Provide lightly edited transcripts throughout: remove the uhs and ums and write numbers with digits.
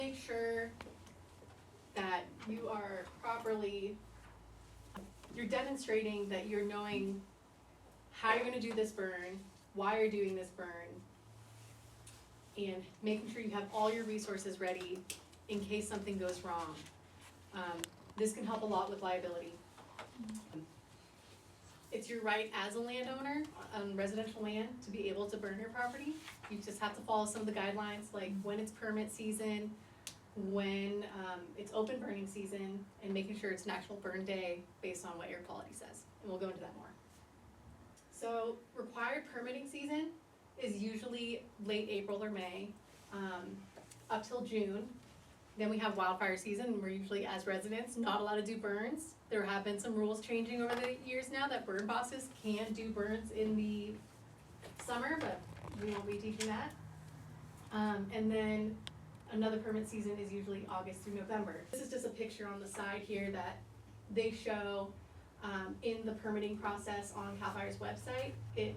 Make sure that you are you're demonstrating that you're knowing how you're going to do this burn, why you're doing this burn, and making sure you have all your resources ready in case something goes wrong. This can help a lot with liability. It's your right as a landowner on residential land to be able to burn your property. You just have to follow some of the guidelines, like when it's permit season, when it's open burning season, and making sure it's an actual burn day based on what air quality says. And we'll go into that more. So required permitting season is usually late April or May, up till June. Then we have wildfire season, and we're usually, as residents, not allowed to do burns. There have been some rules changing over the years now that burn bosses can do burns in the summer, but we won't be teaching that. And then another permit season is usually August through November. This is just a picture on the side here that they show in the permitting process on CAL FIRE's website. It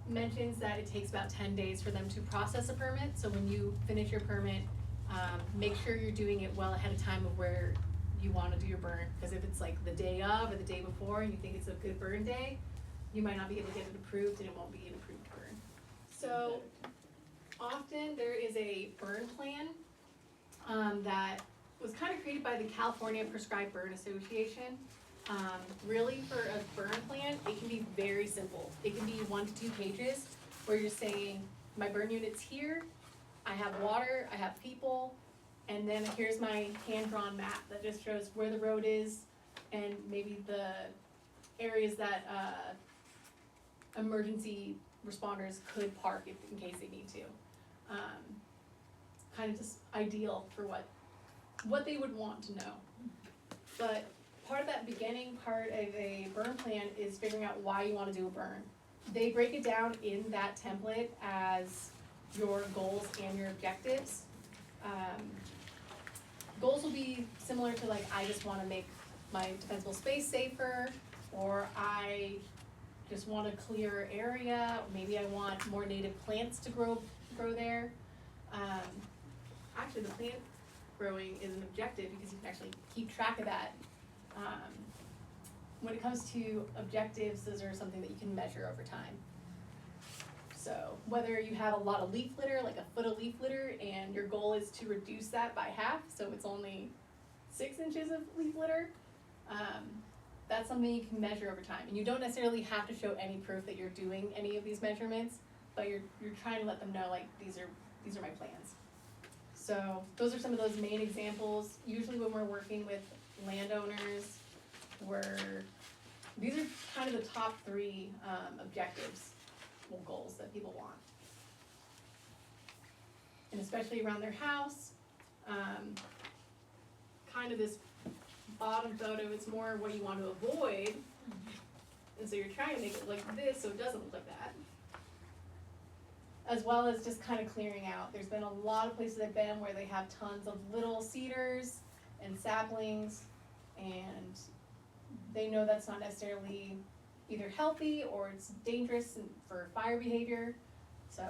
mentions that it takes about 10 days for them to process a permit. So when you finish your permit, make sure you're doing it well ahead of time of where you want to do your burn. Because if it's like the day of or the day before and you think it's a good burn day, you might not be able to get it approved, and it won't be an approved burn. So often there is a burn plan that was kind of created by the California Prescribed Burn Association. Really, for a burn plan, it can be very simple. It can be 1 to 2 pages where you're saying, my burn unit's here, I have water, I have people, and then here's my hand-drawn map that just shows where the road is and maybe the areas that emergency responders could park in case they need to. Kind of just ideal for what they would want to know. But part of that beginning part of a burn plan is figuring out why you want to do a burn. They break it down in that template as your goals and your objectives. Goals will be similar to, like, I just want to make my defensible space safer, or I just want a clearer area, or maybe I want more native plants to grow there. Actually, the plant growing is an objective because you can actually keep track of that. When it comes to objectives, those are something that you can measure over time. So whether you have a lot of leaf litter, like a foot of leaf litter, and your goal is to reduce that by half, so it's only 6 inches of leaf litter, that's something you can measure over time. And you don't necessarily have to show any proof that you're doing any of these measurements, but you're trying to let them know, like, these are my plans. So those are some of those main examples. Usually when we're working with landowners, these are kind of the top 3 objectives or goals that people want. And especially around their house, kind of this bottom photo, it's more what you want to avoid. And so you're trying to make it like this so it doesn't look like that. As well as just kind of clearing out. There's been a lot of places I've been where they have tons of little cedars and saplings, and they know that's not necessarily either healthy or it's dangerous for fire behavior. So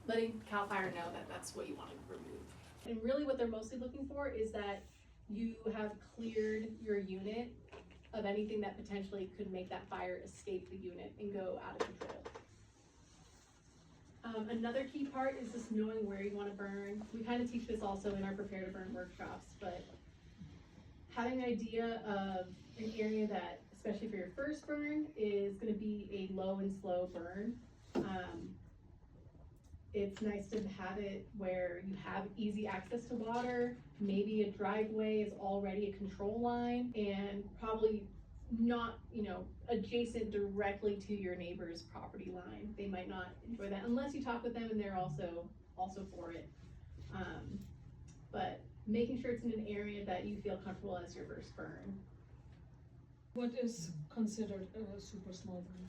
letting CAL FIRE know that that's what you want to remove. And really what they're mostly looking for is that you have cleared your unit of anything that potentially could make that fire escape the unit and go out of control. Another key part is just knowing where you want to burn. We kind of teach this also in our Prepare to Burn workshops, but having an idea of an area that, especially for your first burn, is going to be a low and slow burn. It's nice to have it where you have easy access to water. Maybe a driveway is already a control line, and probably not, adjacent directly to your neighbor's property line. They might not enjoy that unless you talk with them and they're also for it. But making sure it's in an area that you feel comfortable as your first burn. What is considered a super small burn?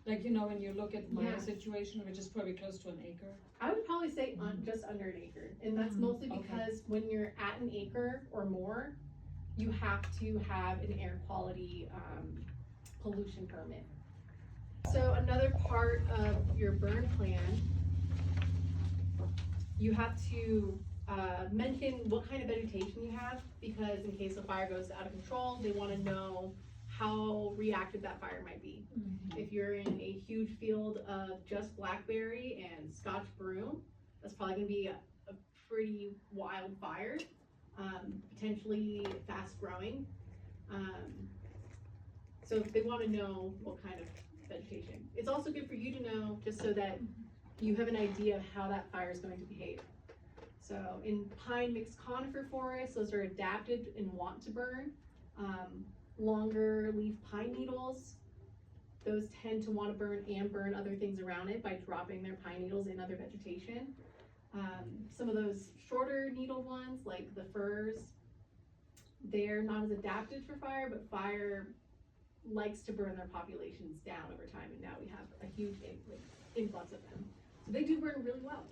Like, when you look at my situation, which is probably close to an acre. I would probably say just under an acre. And that's mostly because when you're at an acre or more, you have to have an air quality pollution permit. So another part of your burn plan You have to mention what kind of vegetation you have, because in case the fire goes out of control, they wanna know how reactive that fire might be. If you're in a huge field of just blackberry and Scotch broom, that's probably gonna be a pretty wild fire, potentially fast growing. So they wanna know what kind of vegetation. It's also good for you to know, just so that you have an idea of how that fire is going to behave. So in pine mixed conifer forests, those are adapted and want to burn. Longer leaf pine needles, those tend to want to burn and burn other things around it by dropping their pine needles in other vegetation. Some of those shorter needle ones, like the firs, they're not as adapted for fire, but fire likes to burn their populations down over time, and now we have a huge influx of them. So they do burn really well.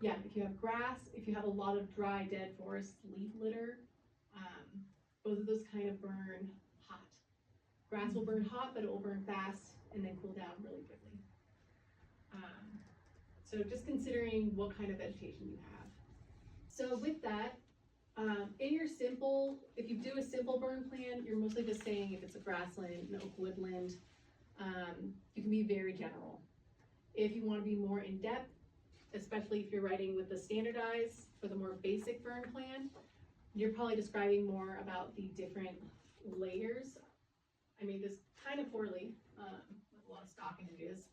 Yeah, if you have grass, if you have a lot of dry, dead forest leaf litter, both of those kind of burn hot. Grass will burn hot, but it will burn fast and then cool down really quickly. So just considering what kind of vegetation you have. So with that, in your simple, if you do a simple burn plan, you're mostly just saying if it's a grassland, an oak woodland, you can be very general. If you want to be more in depth, especially if you're writing with the standardized for the more basic burn plan, you're probably describing more about the different layers. I made this kind of poorly, with a lot of stock images,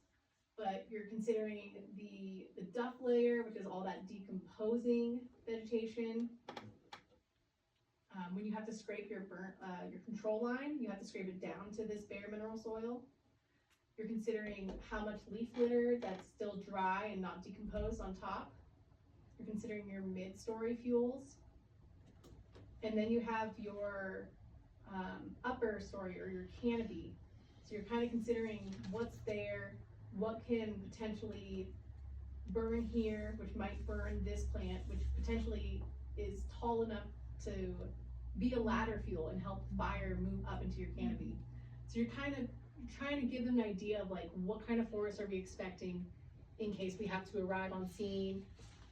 but you're considering the duff layer, which is all that decomposing vegetation. When you have to scrape your control line, you have to scrape it down to this bare mineral soil. You're considering how much leaf litter that's still dry and not decomposed on top. You're considering your mid-story fuels. And then you have your upper story or your canopy. So you're kind of considering what's there, what can potentially burn here, which might burn this plant, which potentially is tall enough to be a ladder fuel and help fire move up into your canopy. So you're kind of trying to give them an idea of like, what kind of forest are we expecting in case we have to arrive on scene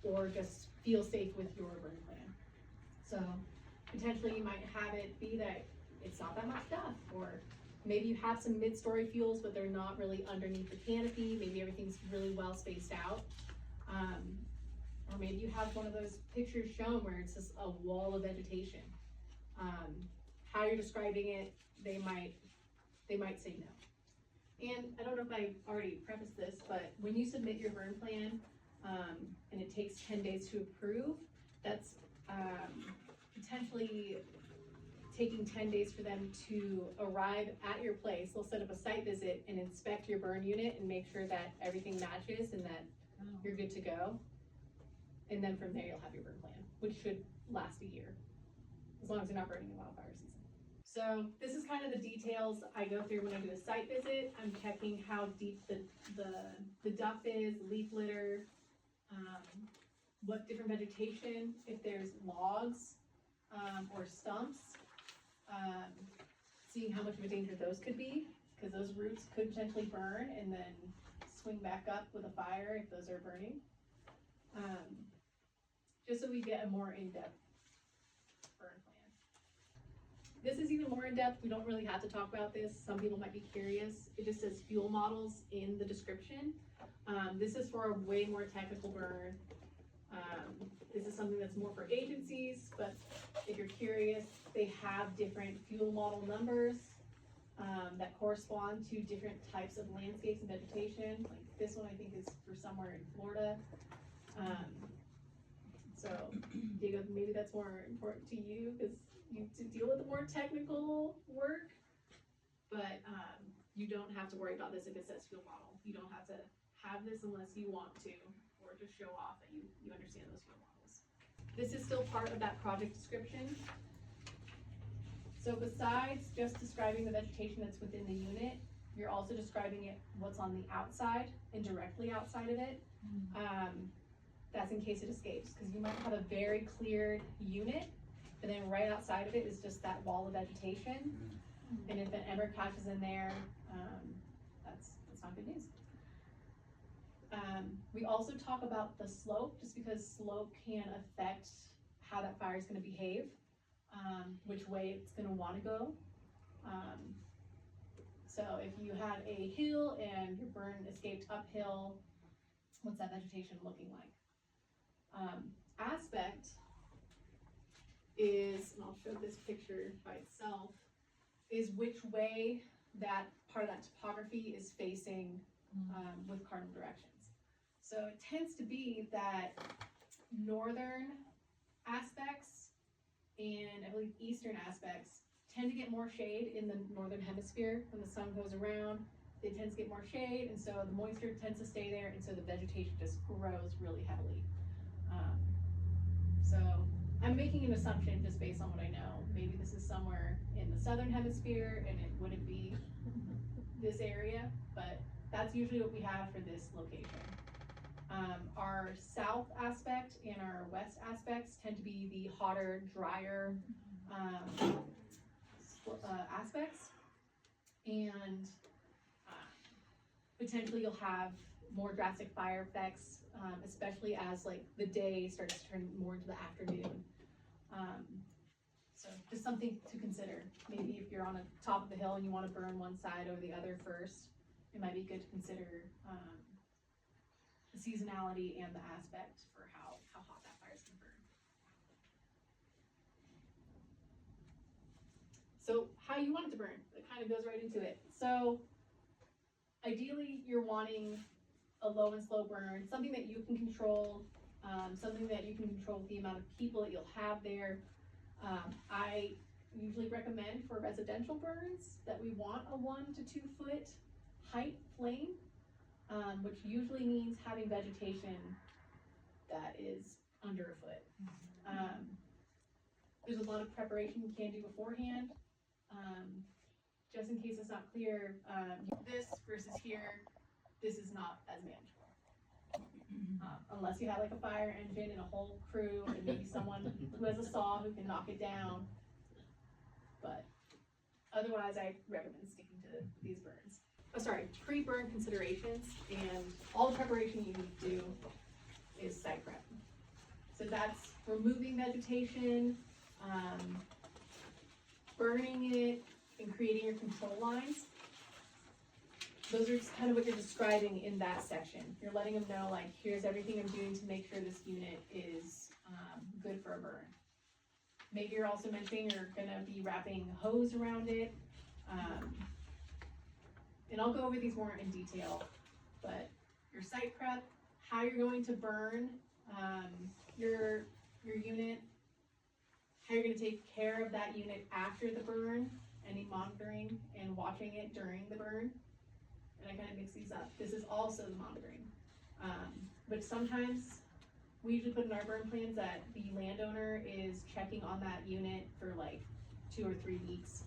or just feel safe with your burn plan. So potentially you might have it be that it's not that much stuff, or maybe you have some mid-story fuels, but they're not really underneath the canopy. Maybe everything's really well spaced out. Or maybe you have one of those pictures shown where it's just a wall of vegetation. How you're describing it, they might say no. And I don't know if I already prefaced this, but when you submit your burn plan, and it takes 10 days to approve, that's potentially taking 10 days for them to arrive at your place. They'll set up a site visit and inspect your burn unit and make sure that everything matches and that you're good to go. And then from there, you'll have your burn plan, which should last a year, as long as you're not burning in wildfire season. So this is kind of the details I go through when I do a site visit. I'm checking how deep the duff is, leaf litter, what different vegetation, if there's logs or stumps, seeing how much of a danger those could be, because those roots could potentially burn and then swing back up with a fire if those are burning. Just so we get a more in-depth burn plan. This is even more in-depth. We don't really have to talk about this. Some people might be curious. It just says fuel models in the description. This is for a way more technical burn. This is something that's more for agencies, but if you're curious, they have different fuel model numbers that correspond to different types of landscapes and vegetation. Like this one I think is for somewhere in Florida. So Diego, maybe that's more important to you because you to deal with the more technical work, but you don't have to worry about this if it says fuel model. You don't have to have this unless you want to, or just show off that you understand those fuel models. This is still part of that project description. So besides just describing the vegetation that's within the unit, you're also describing what's on the outside and directly outside of it. That's in case it escapes, because you might have a very cleared unit, but then right outside of it is just that wall of vegetation. And if an ember catches in there, that's not good news. We also talk about the slope, just because slope can affect how that fire is gonna behave, which way it's gonna wanna go. So if you had a hill and your burn escaped uphill, what's that vegetation looking like? Aspect is, and I'll show this picture by itself, is which way that part of that topography is facing with cardinal directions. So it tends to be that northern aspects and I believe eastern aspects tend to get more shade in the northern hemisphere when the sun goes around. It tends to get more shade, and so the moisture tends to stay there, and so the vegetation just grows really heavily. So I'm making an assumption just based on what I know. Maybe this is somewhere in the southern hemisphere, and it wouldn't be this area, but that's usually what we have for this location. Our south aspect and our west aspects tend to be the hotter, drier aspects, and potentially you'll have more drastic fire effects, especially as like the day starts to turn more into the afternoon. So just something to consider. Maybe if you're on the top of the hill and you want to burn one side over the other first, it might be good to consider the seasonality and the aspect for how hot that fire is going to burn. So how you want it to burn, it kind of goes right into it. So ideally you're wanting a low and slow burn, something that you can control, something that you can control the amount of people that you'll have there. I usually recommend for residential burns that we want a 1 to 2 foot height flame, which usually means having vegetation that is under a foot. There's a lot of preparation you can do beforehand. Just in case it's not clear, this versus here, this is not as manageable. Unless you have like a fire engine and a whole crew and maybe someone who has a saw who can knock it down. But otherwise I recommend sticking to these burns. Oh, sorry, pre-burn considerations, and all the preparation you need to do is site prep. So that's removing vegetation, burning it, and creating your control lines. Those are just kind of what you're describing in that section. You're letting them know, like, here's everything I'm doing to make sure this unit is good for a burn. Maybe you're also mentioning you're gonna be wrapping hose around it. And I'll go over these more in detail, but your site prep, how you're going to burn your unit, how you're gonna take care of that unit after the burn, any monitoring and watching it during the burn. And I kind of mix these up. This is also the monitoring. But sometimes we usually put in our burn plans that the landowner is checking on that unit for like 2 or 3 weeks,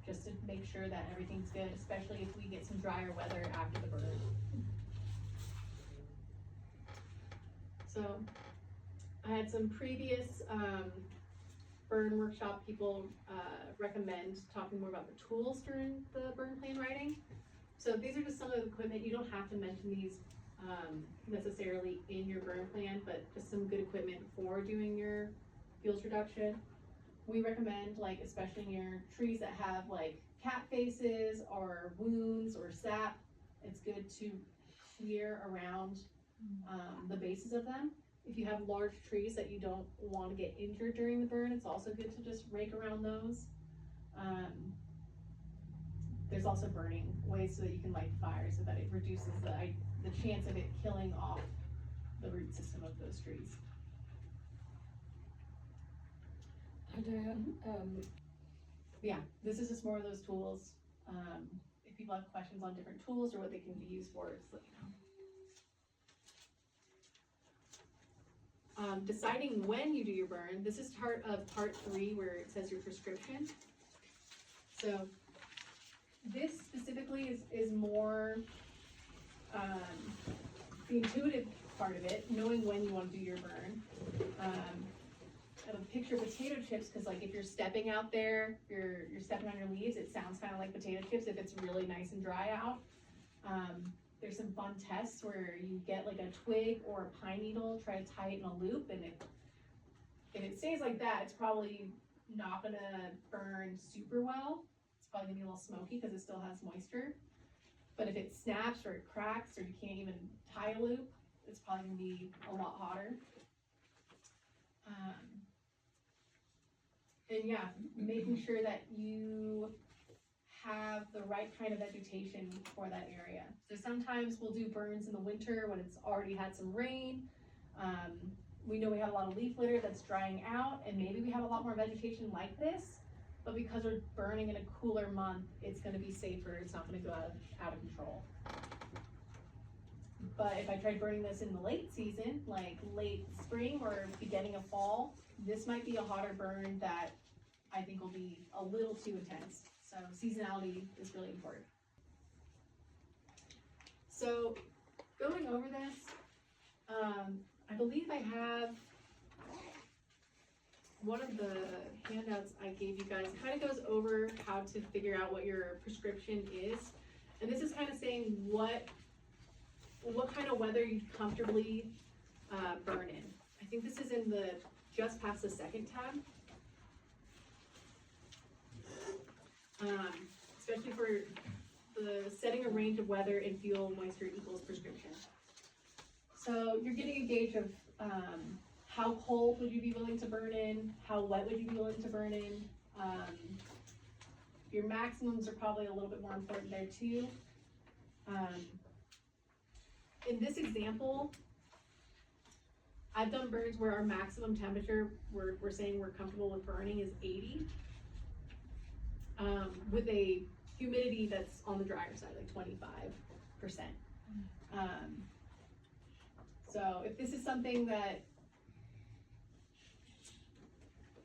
just to make sure that everything's good, especially if we get some drier weather after the burn. So I had some previous burn workshop people recommend talking more about the tools during the burn plan writing. So these are just some of the equipment. You don't have to mention these necessarily in your burn plan, but just some good equipment for doing your fuels reduction. We recommend, like, especially near trees that have like cat faces or wounds or sap, it's good to clear around the bases of them. If you have large trees that you don't want to get injured during the burn, it's also good to just rake around those. There's also burning ways so that you can light fire so that it reduces the chance of it killing off the root system of those trees. Are there, Yeah, this is just more of those tools. If people have questions on different tools or what they can be used for, just let me know. Deciding when you do your burn, this is part of part 3 where it says your prescription. So this specifically is more the intuitive part of it, knowing when you want to do your burn. I'll picture potato chips, because like if you're stepping out there, you're stepping on your leaves, it sounds kind of like potato chips if it's really nice and dry out. there's some fun tests where you get like a twig or a pine needle, try to tie it in a loop, and if it stays like that, it's probably not gonna burn super well. It's probably gonna be a little smoky because it still has moisture. But if it snaps or it cracks or you can't even tie a loop, it's probably gonna be a lot hotter. And yeah, making sure that you have the right kind of vegetation for that area. So sometimes we'll do burns in the winter when it's already had some rain. We know we have a lot of leaf litter that's drying out, and maybe we have a lot more vegetation like this, but because we're burning in a cooler month, it's gonna be safer, it's not gonna go out of control. But if I tried burning this in the late season, like late spring or beginning of fall, this might be a hotter burn that I think will be a little too intense. So seasonality is really important. So going over this, I believe I have one of the handouts I gave you guys. It kind of goes over how to figure out what your prescription is. And this is kind of saying what kind of weather you comfortably burn in. I think this is in the just past the second tab. Especially for the setting a range of weather and fuel moisture equals prescription. So you're getting a gauge of how cold would you be willing to burn in, how wet would you be willing to burn in. Your maximums are probably a little bit more important there too. In this example, I've done burns where our maximum temperature we're saying we're comfortable with burning is 80. With a humidity that's on the drier side, like 25%. So if this is something that,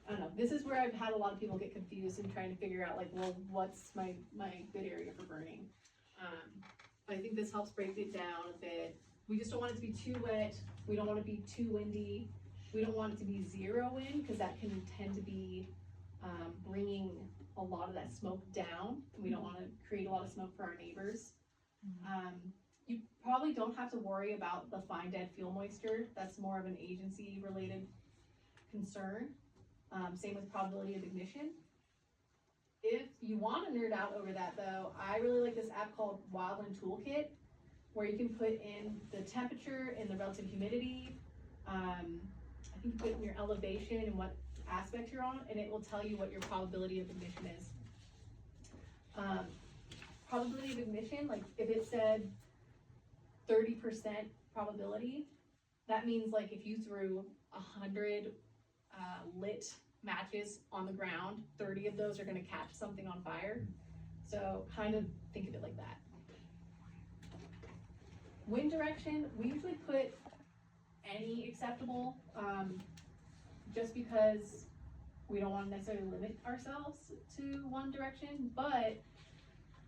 I don't know, this is where I've had a lot of people get confused and trying to figure out like, well, what's my good area for burning? I think this helps break it down a bit. We just don't want it to be too wet. We don't want it to be too windy. We don't want it to be zero wind because that can tend to be bringing a lot of that smoke down. We don't want to create a lot of smoke for our neighbors. You probably don't have to worry about the fine dead fuel moisture. That's more of an agency related concern. Same with probability of ignition. If you want to nerd out over that though, I really like this app called Wildland Toolkit, where you can put in the temperature and the relative humidity. I think you put in your elevation and what aspect you're on, and it will tell you what your probability of ignition is. Probability of ignition, like if it said 30% probability, that means like if you threw 100 lit matches on the ground, 30 of those are going to catch something on fire. So kind of think of it like that. Wind direction, we usually put any acceptable, just because we don't want to necessarily limit ourselves to one direction. But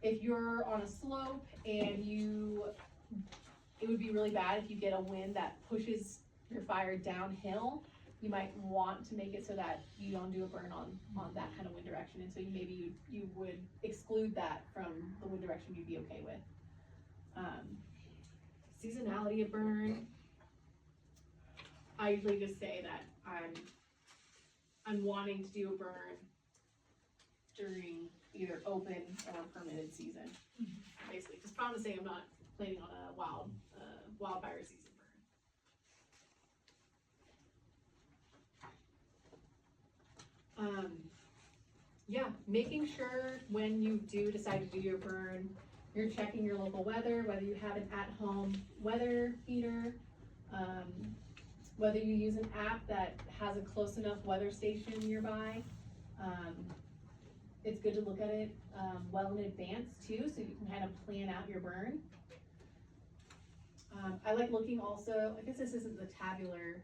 if you're on a slope and it would be really bad if you get a wind that pushes your fire downhill. You might want to make it so that you don't do a burn on that kind of wind direction, and so you would exclude that from the wind direction you'd be okay with. Seasonality of burn, I usually just say that I'm wanting to do a burn during either open or permitted season. Basically, just promising I'm not planning on a wildfire season burn. Yeah, making sure when you do decide to do your burn, you're checking your local weather, whether you have an at-home weather heater, whether you use an app that has a close enough weather station nearby. It's good to look at it well in advance too, so you can kind of plan out your burn. I like looking also, I guess this isn't the tabular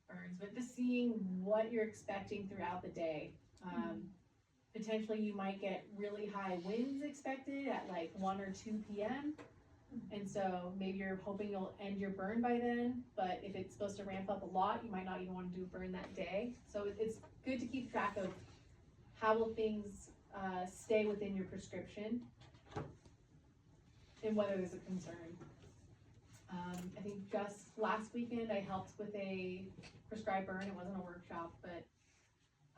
burns, but just seeing what you're expecting throughout the day. Potentially you might get really high winds expected at like 1 or 2 p.m. And so maybe you're hoping you'll end your burn by then, but if it's supposed to ramp up a lot, you might not even want to do a burn that day. So it's good to keep track of how will things stay within your prescription. and whether there's a concern. I think just last weekend I helped with a prescribed burn. It wasn't a workshop, but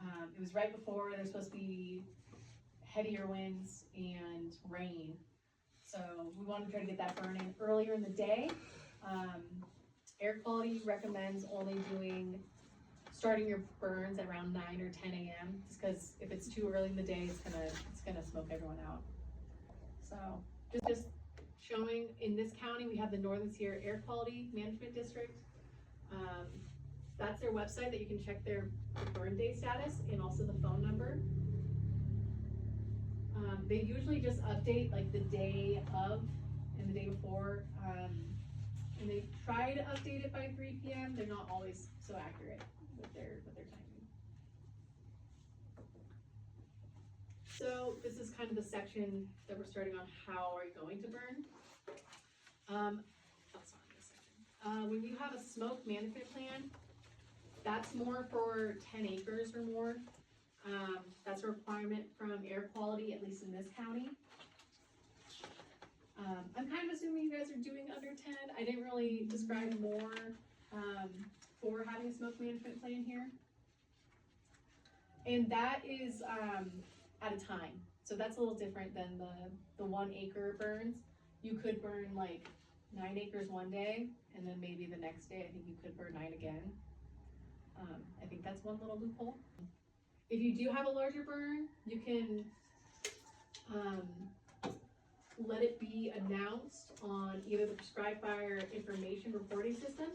it was right before there's supposed to be heavier winds and rain. So we wanted to try to get that burn in earlier in the day. Air quality recommends only starting your burns at around 9 or 10 a.m. just because if it's too early in the day, it's gonna smoke everyone out. So just showing in this county, we have the Northern Sierra Air Quality Management District. That's their website that you can check their burn day status and also the phone number. They usually just update like the day of and the day before, and they try to update it by 3 p.m. They're not always so accurate with their timing. So this is kind of the section that we're starting on. How are you going to burn? That's not this section. When you have a smoke management plan, that's more for 10 acres or more. That's a requirement from air quality, at least in this county. I'm kind of assuming you guys are doing under 10. I didn't really describe more for having a smoke management plan here. And that is at a time. So that's a little different than the 1 acre burns. You could burn like 9 acres one day, and then maybe the next day, I think you could burn 9 again. I think that's one little loophole. If you do have a larger burn, you can let it be announced on either the prescribed fire information reporting system.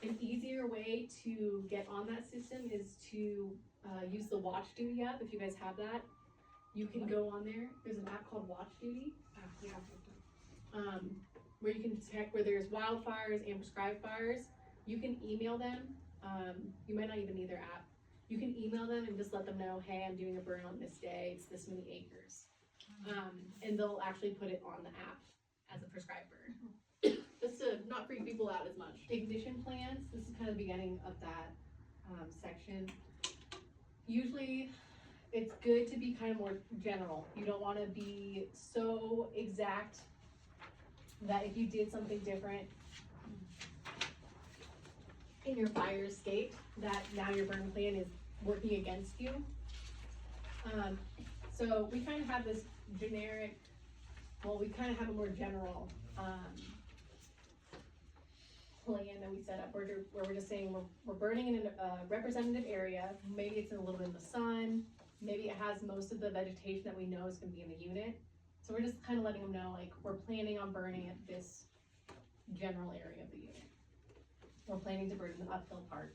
An easier way to get on that system is to use the Watch Duty app. If you guys have that, you can go on there. There's an app called Watch Duty, where you can check where there's wildfires and prescribed fires. You can email them. You might not even need their app. You can email them and just let them know, hey, I'm doing a burn on this day. It's this many acres. And they'll actually put it on the app as a prescribed burn. Just to not freak people out as much. Ignition plans, this is kind of the beginning of that section. Usually it's good to be kind of more general. You don't want to be so exact that if you did something different in your fire escape, that now your burn plan is working against you. So we kind of have this generic, well, we kind of have a more general plan that we set up where we're just saying we're burning in a representative area. Maybe it's a little bit in the sun. Maybe it has most of the vegetation that we know is going to be in the unit. So we're just kind of letting them know, like, we're planning on burning at this general area of the unit. We're planning to burn in the uphill part.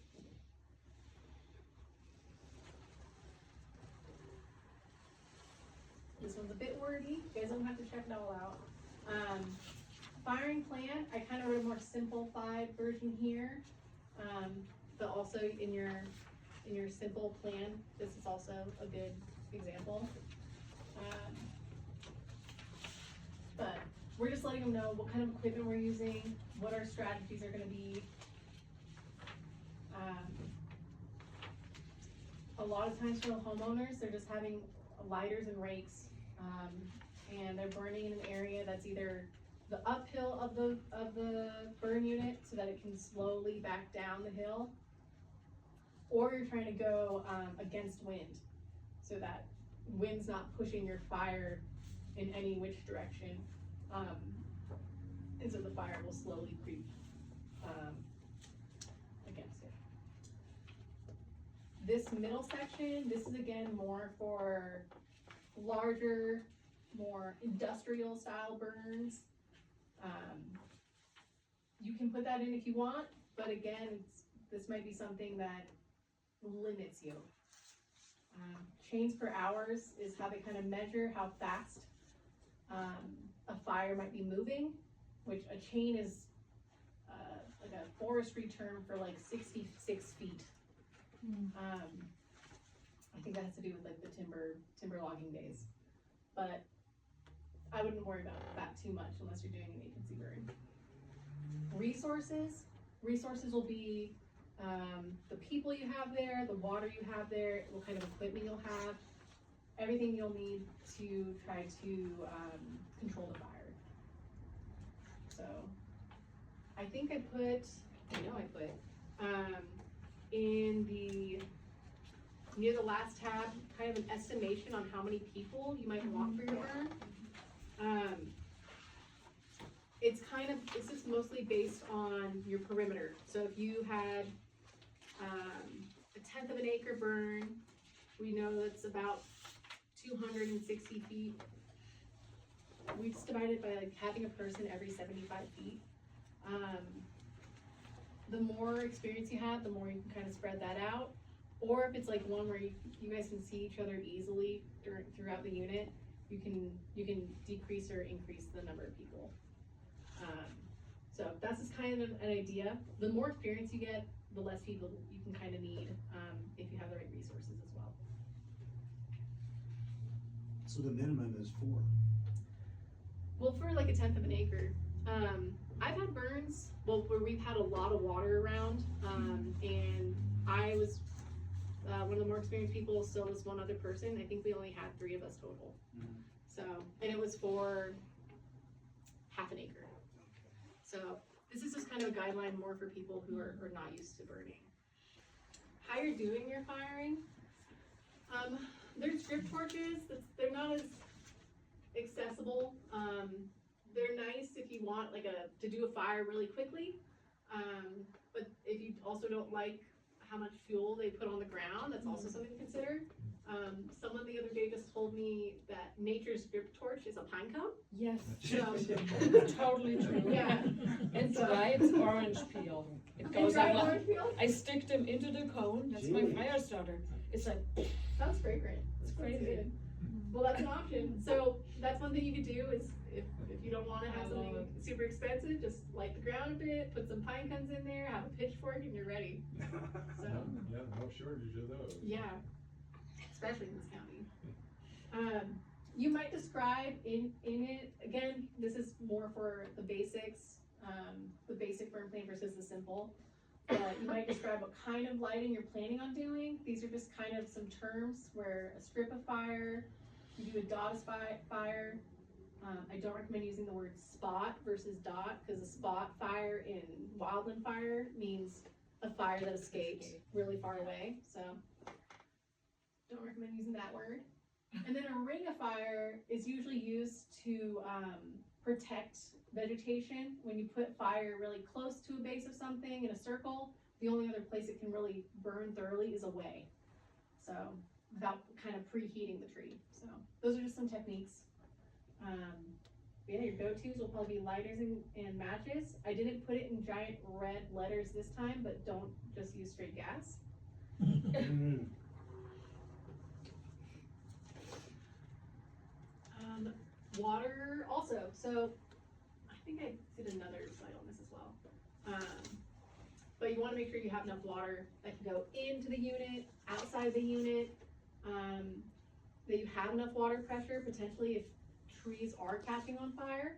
This one's a bit wordy. You guys don't have to check it all out. Firing plan, I kind of wrote a more simplified version here, but also in your simple plan, this is also a good example. But we're just letting them know what kind of equipment we're using, what our strategies are going to be. A lot of times for the homeowners, they're just having lighters and rakes, and they're burning in an area that's either the uphill of the burn unit so that it can slowly back down the hill, or you're trying to go against wind so that wind's not pushing your fire in any which direction, and so the fire will slowly creep against it. This middle section, this is again more for larger, more industrial style burns. You can put that in if you want, but again, this might be something that limits you. Chains per hours is how they kind of measure how fast a fire might be moving, which a chain is like a forestry term for like 66 feet. I think that has to do with like the timber logging days, but I wouldn't worry about that too much unless you're doing an agency burn. Resources will be the people you have there, the water you have there, what kind of equipment you'll have, everything you'll need to try to control I think I know I put, in near the last tab, kind of an estimation on how many people you might want for your burn. It's just mostly based on your perimeter. So if you had, a 1/10 of an acre burn, we know that's about 260 feet. We just divide it by like having a person every 75 feet. The more experience you have, the more you can kind of spread that out. Or if it's like one where you guys can see each other easily throughout the unit, you can decrease or increase the number of people. So that's just kind of an idea. The more experience you get, the less people you can kind of need, if you have the right resources as well. So the minimum is 4. Well, for like a 1/10 of an acre, I've had burns, where we've had a lot of water around, and I was one of the more experienced people, so was one other person. I think we only had 3 of us total. Mhm. So, and it was for 1/2 an acre. So this is just kind of a guideline more for people who are not used to burning. How you're doing your firing, there's drip torches. They're not as accessible. They're nice if you want to do a fire really quickly. But if you also don't like how much fuel they put on the ground, that's also something to consider. Someone the other day just told me that nature's drip torch is a pine cone. Yes, So, totally true. yeah. And dried orange peel. It And goes dried up like, orange peel? I stick them into the cone, that's my Jeez. fire starter. It's like, Sounds fragrant. it's Sounds crazy. good. Well, that's an option. So that's one thing you could do is if you don't want to have I love something super expensive, just light the ground a bit, put some pine cones in there, have a pitchfork, and you're ready. So Yeah, no shortage of those. yeah, especially in this county. You might describe in it, again, this is more for the basics, the basic burn plan versus the simple. But you might describe what kind of lighting you're planning on doing. These are just kind of some terms where a strip of fire, you do a dot of fire. I don't recommend using the word spot versus dot, because a spot fire in wildland fire means a fire that escaped really far away, so don't recommend using that word. And then a ring of fire is usually used to protect vegetation. When you put fire really close to a base of something in a circle, the only other place it can really burn thoroughly is away. So without kind of preheating the tree. So those are just some techniques. Yeah, your go-tos will probably be lighters and matches. I didn't put it in giant red letters this time, but don't just use straight gas. Mm. Water also. So I think I did another slide on this as well. But you want to make sure you have enough water that can go into the unit, outside the unit, that you have enough water pressure, potentially if trees are catching on fire.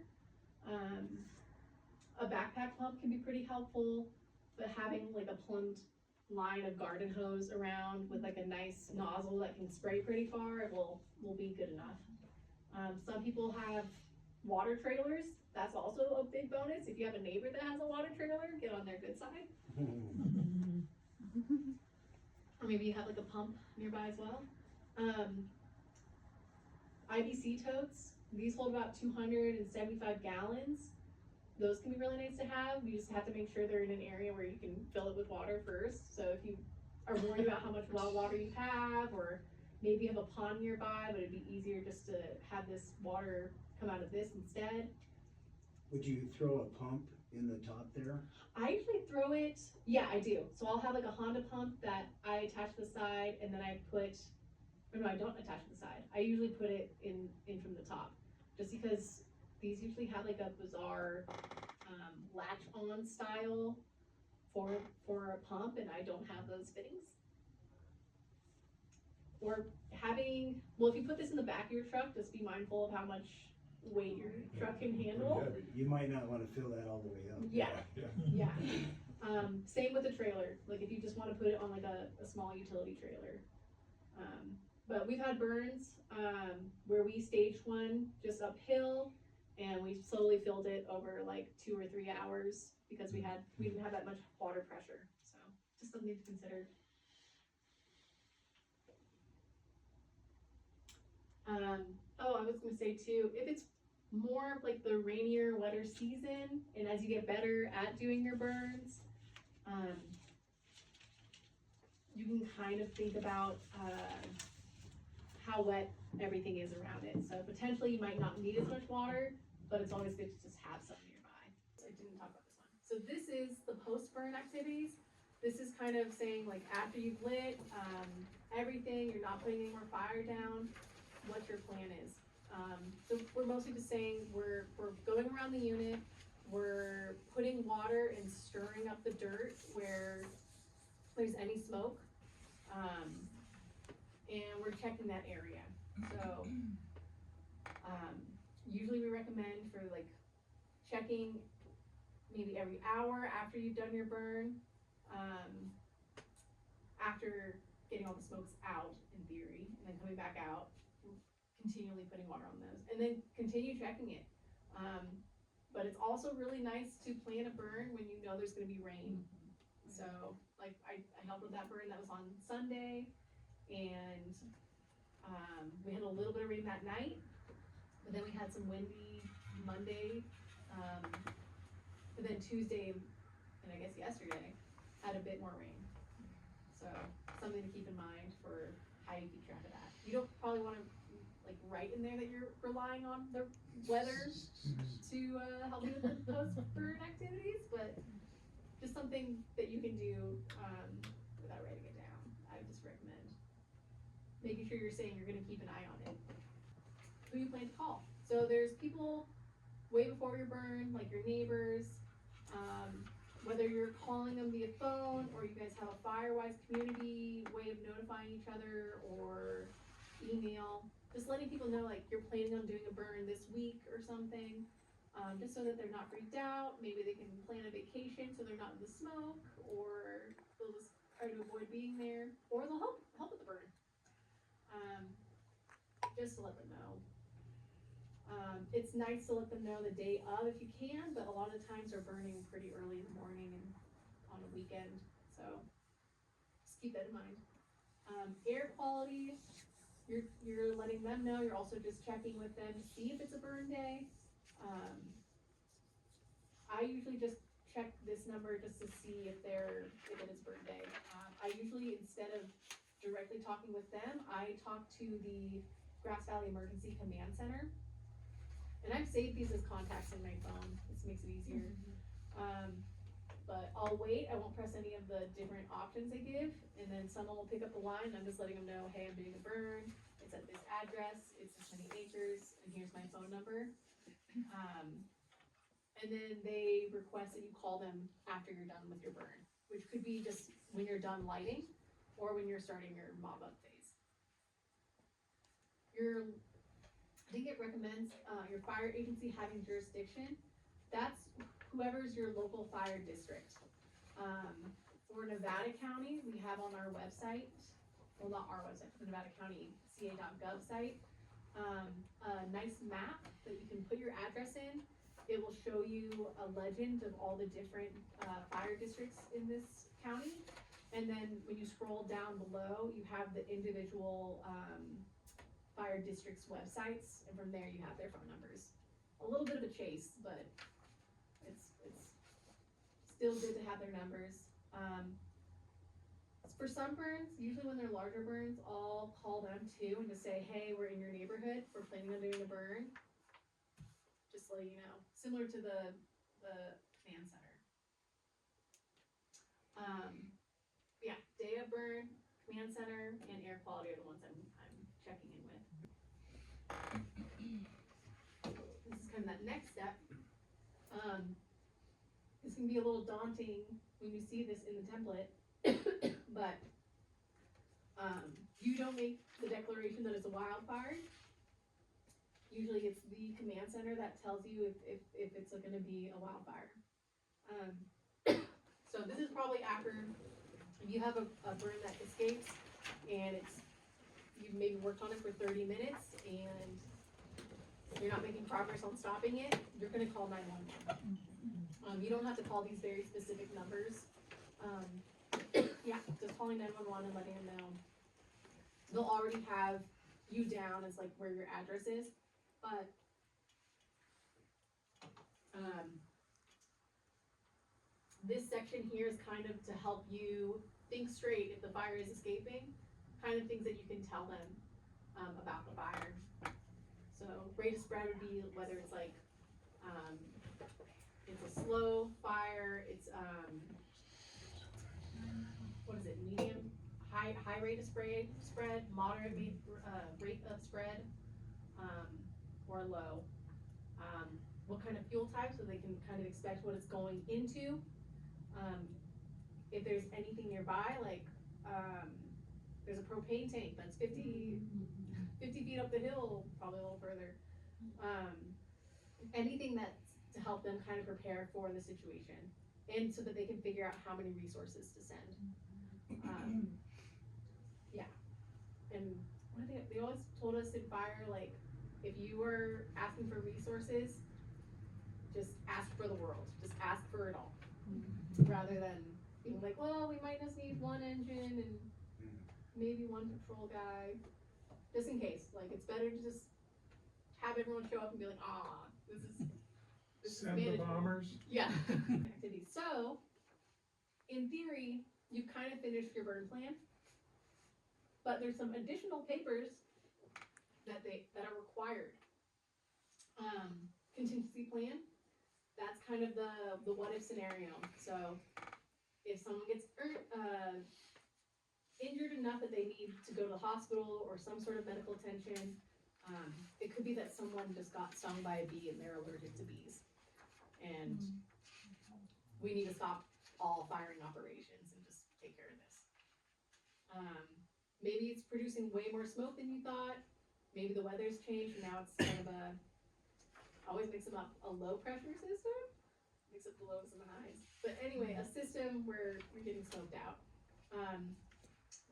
A backpack pump can be pretty helpful, but having like a plumbed line of garden hose around with like a nice nozzle that can spray pretty far will be good enough. Some people have water trailers. That's also a big bonus. If you have a neighbor that has a water trailer, get on their good side. Or maybe you have like a pump nearby as well. IBC totes, these hold about 275 gallons. Those can be really nice to have. You just have to make sure they're in an area where you can fill it with water first. So if you are worried about how much well water you have, or maybe you have a pond nearby, but it'd be easier just to have this water come out of this instead. Would you throw a pump in the top there? I usually throw it, yeah, I do. So I'll have like a Honda pump that I attach to the side, and then I put, or no, I don't attach to the side. I usually put it in from the top, just because these usually have like a bizarre latch-on style for a pump, and I don't have those fittings. Or having, well, if you put this in the back of your truck, just be mindful of how much weight your truck can handle. You might not want to fill that all the way up. Yeah, Yeah. yeah. Same with the trailer. Like if you just want to put it on like a small utility trailer. But we've had burns where we staged one just uphill, And we slowly filled it over like 2 or 3 hours because we didn't have that much water pressure. So just something to consider. Oh, I was gonna say too, if it's more of like the rainier, wetter season, and as you get better at doing your burns, you can kind of think about how wet everything is around it. So potentially you might not need as much water, but it's always good to just have some nearby. I didn't talk about this one. So this is the post-burn activities. This is kind of saying like after you've lit everything, you're not putting any more fire down, what your plan is. So we're mostly just saying we're going around the unit, we're putting water and stirring up the dirt where there's any smoke, and we're checking that area. So usually we recommend for like checking maybe every hour after you've done your burn, after getting all the smokes out in theory, and then coming back out, continually putting water on those, and then continue checking it. But it's also really nice to plan a burn when you know there's gonna be rain. So like I helped with that burn that was on Sunday, and we had a little bit of rain that night, but then we had some windy Monday, but then Tuesday, and I guess yesterday, had a bit more rain. So something to keep in mind for how you keep track of that. You don't probably wanna like write in there that you're relying on the weather to help you with the post-burn activities, but just something that you can do without writing it down. I would just recommend making sure you're saying you're gonna keep an eye on it. Who you plan to call. So there's people way before your burn, like your neighbors, whether you're calling them via phone or you guys have a Firewise community way of notifying each other, or email, just letting people know like you're planning on doing a burn this week or something, just so that they're not freaked out. Maybe they can plan a vacation so they're not in the smoke, or they'll just try to avoid being there, or they'll help with the burn. Just to let them know. It's nice to let them know the day of if you can, but a lot of times they're burning pretty early in the morning and on a weekend, so just keep that in mind. Air quality, you're letting them know. You're also just checking with them to see if it's a burn day. I usually just check this number just to see if it is burn day. I usually, instead of directly talking with them, I talk to the Grass Valley Emergency Command Center. And I've saved these as contacts in my phone. This makes it easier. But I'll wait. I won't press any of the different options they give. And then someone will pick up the line. And I'm just letting them know, hey, I'm doing a burn. It's at this address. It's this many acres. And here's my phone number. And then they request that you call them after you're done with your burn, which could be just when you're done lighting or when you're starting your mob up phase. I think it recommends your fire agency having jurisdiction. That's whoever's your local fire district. For Nevada County, we have on our website, well, not our website, the Nevada County ca.gov site, a nice map that you can put your address in. It will show you a legend of all the different fire districts in this county. And then when you scroll down below, you have the individual fire districts' websites, and from there you have their phone numbers. A little bit of a chase, but it's still good to have their numbers. For some burns, usually when they're larger burns, I'll call them too and just say, hey, we're in your neighborhood, we're planning on doing a burn. Just so you know, similar to the command center. Yeah, day of burn, command center, and air quality are the ones I'm checking in with. This is kind of that next step. This can be a little daunting when you see this in the template, but you don't make the declaration that it's a wildfire. Usually it's the command center that tells you if it's gonna be a wildfire. So this is probably after, if you have a burn that escapes and you've maybe worked on it for 30 minutes and you're not making progress on stopping it, you're gonna call 911. You don't have to call these very specific numbers. Yeah, just calling 911 and letting them know. They'll already have you down as like where your address is, but this section here is kind of to help you think straight if the fire is escaping, kind of things that you can tell them about the fire. So rate of spread would be whether it's like it's a slow fire, it's what is it, medium, high rate of spread, moderate rate of spread, or low. What kind of fuel type, so they can kind of expect what it's going into. If there's anything nearby, like there's a propane tank that's 50 feet up the hill, probably a little further. Anything that's to help them kind of prepare for the situation, and so that they can figure out how many resources to send. Yeah, and what they always told us in fire, like, if you were asking for resources, just ask for the world, just ask for it all, rather than being like, well, we might just need one engine and maybe one patrol guy, just in case. Like, it's better to just have everyone show up and be like, this is Send the manageable. bombers. Yeah. Activities. So, in theory, you've kind of finished your burn plan, but there's some additional papers that are required. Contingency plan, that's kind of the what if scenario. So if someone gets injured enough that they need to go to the hospital or some sort of medical attention, it could be that someone just got stung by a bee and they're allergic to bees, and we need to stop all firing operations and just take care of this. Maybe it's producing way more smoke than you thought. Maybe the weather's changed and now it's kind of always mix them up, a low pressure system? Mix up the lows and the highs. But anyway, a system where you're getting smoked out.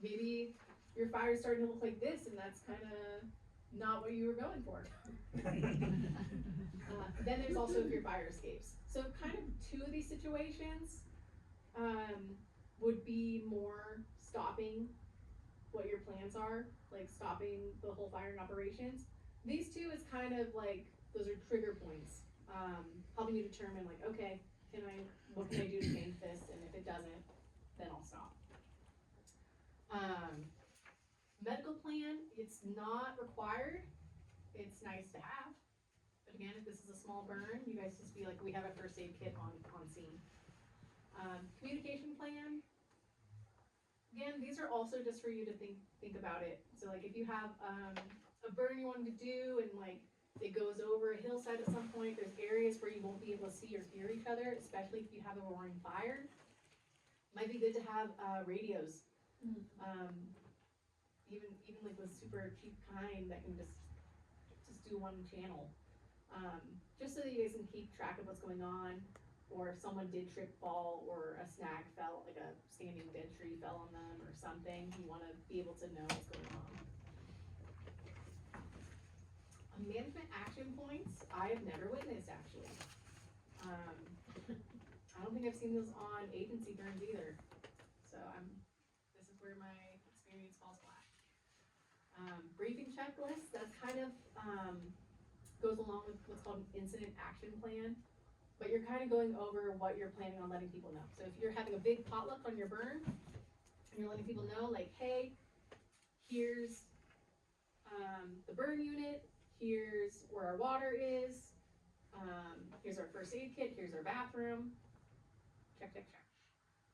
Maybe your fire's starting to look like this and that's kind of not what you were going for. Then there's also if your fire escapes. So kind of two of these situations would be more stopping what your plans are, like stopping the whole firing operations. These two is kind of like, those are trigger points, helping you determine like, okay, what can I do to change this? And if it doesn't, then I'll stop. Medical plan, it's not required. It's nice to have. But again, if this is a small burn, you guys just be like, we have a first aid kit on scene. Communication plan. Again, these are also just for you to think about it. So like if you have a burn you wanted to do and like it goes over a hillside at some point, there's areas where you won't be able to see or hear each other, especially if you have a roaring fire. Might be good to have radios. Even like the super cheap kind that can just do one channel. Just so that you guys can keep track of what's going on, or if someone did trip, fall, or a snag fell, like a standing dead tree fell on them or something, you wanna be able to know what's going on. Management action points, I have never witnessed actually. I don't think I've seen those on agency burns either. So this is where my experience falls flat. Briefing checklist, that's kind of goes along with what's called an incident action plan, but you're kind of going over what you're planning on letting people know. So if you're having a big potluck on your burn, and you're letting people know like, hey, here's the burn unit, here's where our water is, here's our first aid kit, here's our bathroom, check.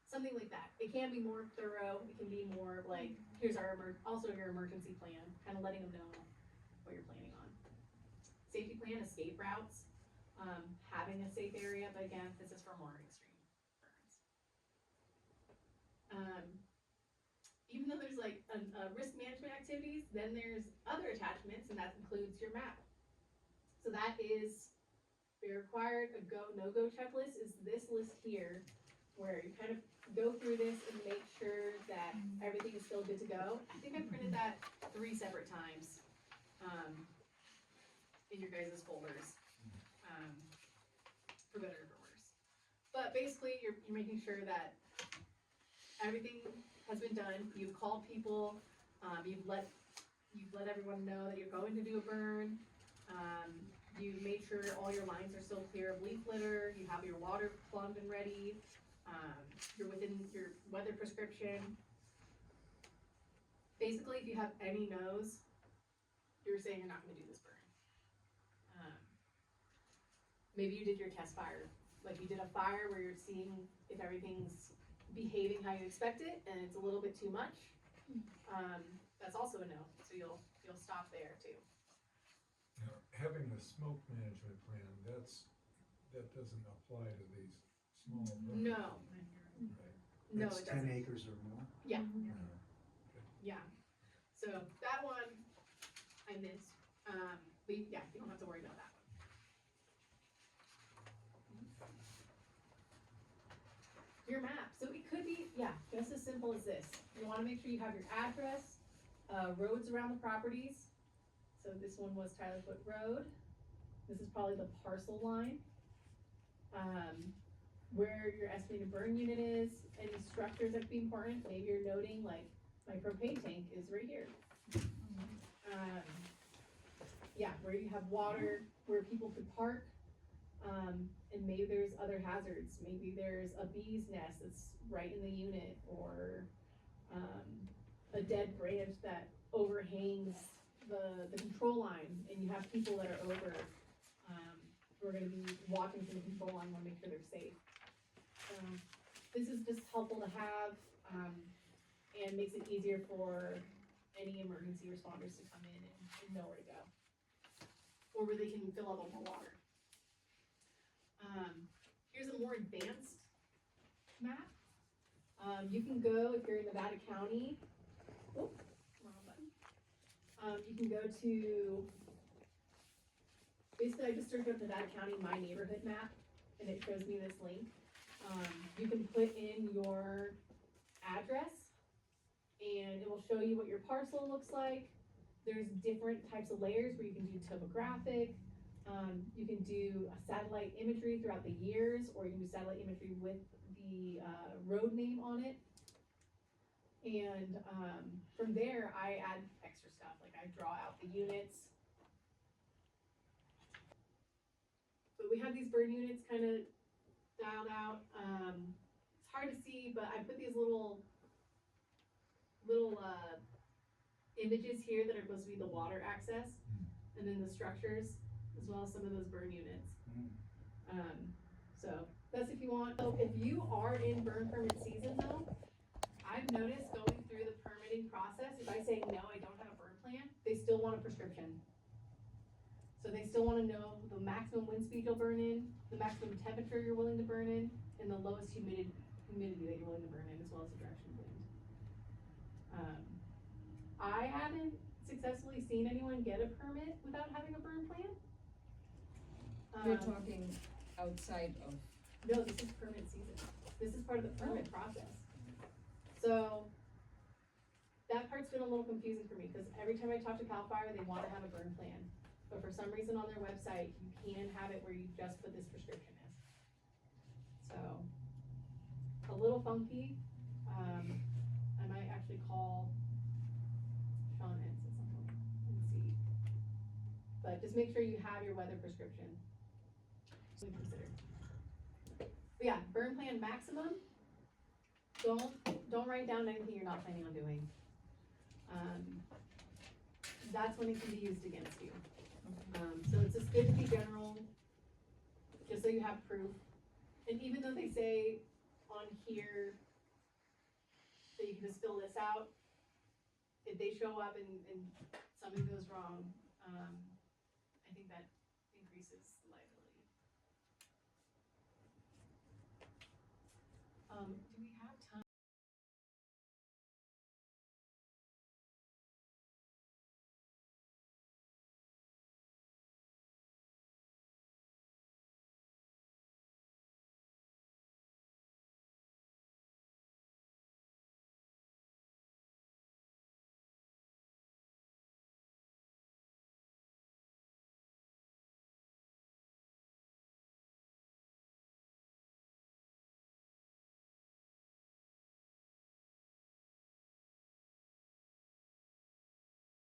Something like that. It can be more thorough, it can be more like, here's also your emergency plan, kind of letting them know what you're planning on. Safety plan, escape routes, having a safe area, but again, this is for more extreme burns. Even though there's like risk management activities, then there's other attachments, and that includes your map. So that is very required. A go, no-go checklist is this list here, where you kind of go through this and make sure that everything is still good to go. I think I printed that 3 separate times. in your guys' folders, for better or for worse. But basically, you're making sure that everything has been done, you've called people, you've let everyone know that you're going to do a burn, you've made sure all your lines are still clear of leaf litter, you have your water plumbed and ready, you're within your weather prescription. Basically, if you have any no's, you're saying you're not gonna do this burn. Maybe you did your test fire, like you did a fire where you're seeing if everything's behaving how you expect it, and it's a little bit too much. That's also a no, so you'll stop there too. Now, having the smoke management plan, that doesn't apply to these small burns. No, Right. no, That's it 10 doesn't. acres or more? Yeah, Yeah. yeah. So that one I missed, but yeah, you don't have to worry about that one. Your map, so it could be, yeah, just as simple as this. You wanna make sure you have your address, roads around the properties. So this one was Tyler Foot Road. This is probably the parcel line. Where your estimated burn unit is, any structures that could be important, maybe you're noting like, my propane tank is right here. Yeah, where you have water, where people could park, and maybe there's other hazards, maybe there's a bee's nest that's right in the unit, or, a dead branch that overhangs the control line, and you have people that are over, who are gonna be walking from the control line, wanna make sure they're safe. This is just helpful to have, and makes it easier for any emergency responders to come in and know where to go. Or where they can fill up on more water. Here's a more advanced map. You can go, if you're in Nevada County, wrong button. You can go to, basically I just searched up Nevada County My Neighborhood Map, and it shows me this link. You can put in your address, and it will show you what your parcel looks like. There's different types of layers where you can do topographic, you can do satellite imagery throughout the years, or you can do satellite imagery with the road name on it. And from there, I add extra stuff, like I draw out the units. But we have these burn units kind of dialed out. It's hard to see, but I put these little images here that are supposed to be the water access, and then the structures, as well as some of those burn units. So that's if you want. So if you are in burn permit season though, I've noticed going through the permitting process, if I say, no, I don't have a burn plan, they still want a prescription. So they still wanna know the maximum wind speed you'll burn in, the maximum temperature you're willing to burn in, and the lowest humidity that you're willing to burn in, as well as the direction of wind. I haven't successfully seen anyone get a permit without having a burn plan. You're talking outside of, No, this is permit season. This is part of the permit process. So that part's been a little confusing for me, because every time I talk to CAL FIRE, they wanna have a burn plan. But for some reason on their website, you can have it where you just put this prescription in. So, a little funky. I might actually call Sean Entz at some point and see. But just make sure you have your weather prescription. So consider. But yeah, burn plan maximum. Don't write down anything you're not planning on doing. That's when it can be used against you. So it's just good to be general, just so you have proof. And even though they say on here that you can just fill this out, if they show up and something goes wrong, I think that increases liability. Do we have